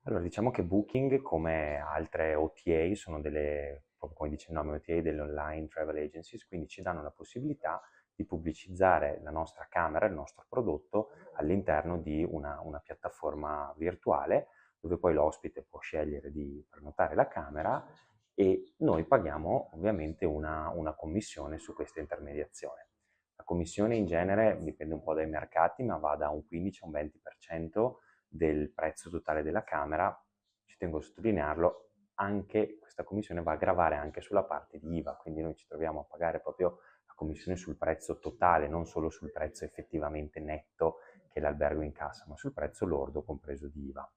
Allora, diciamo che Booking, come altre OTA, sono delle, proprio come dice il nome, OTA, delle online travel agencies, quindi ci danno la possibilità di pubblicizzare la nostra camera, il nostro prodotto all'interno di una piattaforma virtuale dove poi l'ospite può scegliere di prenotare la camera e noi paghiamo ovviamente una commissione su questa intermediazione. La commissione in genere dipende un po' dai mercati, ma va da un 15 a un 20% del prezzo totale della camera. Ci tengo a sottolinearlo, anche questa commissione va a gravare anche sulla parte di IVA, quindi noi ci troviamo a pagare proprio la commissione sul prezzo totale, non solo sul prezzo effettivamente netto che l'albergo incassa, ma sul prezzo lordo compreso di IVA.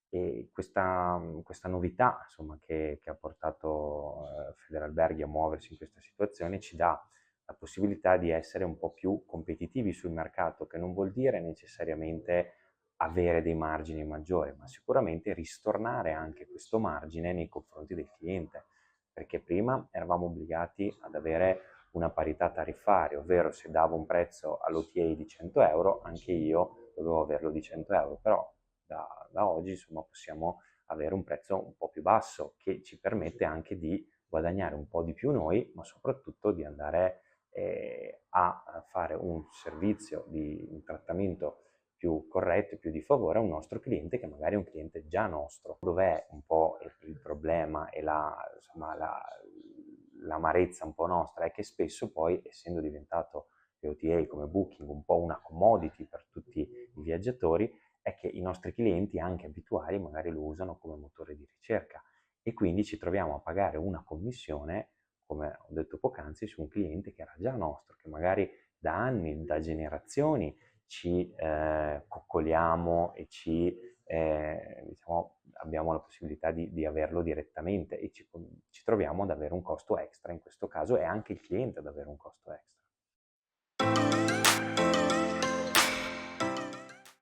E questa novità, insomma, che ha portato Federalberghi a muoversi in questa situazione ci dà la possibilità di essere un po' più competitivi sul mercato, che non vuol dire necessariamente avere dei margini maggiori, ma sicuramente ristornare anche questo margine nei confronti del cliente, perché prima eravamo obbligati ad avere una parità tariffaria, ovvero se davo un prezzo all'OTA di 100 euro, anche io dovevo averlo di 100 euro, però da oggi insomma possiamo avere un prezzo un po' più basso che ci permette anche di guadagnare un po' di più noi, ma soprattutto di andare a fare un servizio di un trattamento più corretto e più di favore a un nostro cliente che magari è un cliente già nostro. Dov'è un po' il problema e insomma, l'amarezza un po' nostra è che spesso poi, essendo diventato le OTA come Booking un po' una commodity per tutti i viaggiatori, è che i nostri clienti anche abituali magari lo usano come motore di ricerca e quindi ci troviamo a pagare una commissione, come ho detto poc'anzi, su un cliente che era già nostro, che magari da anni, da generazioni ci coccoliamo e diciamo, abbiamo la possibilità di averlo direttamente e ci troviamo ad avere un costo extra in questo caso e anche il cliente ad avere un costo extra.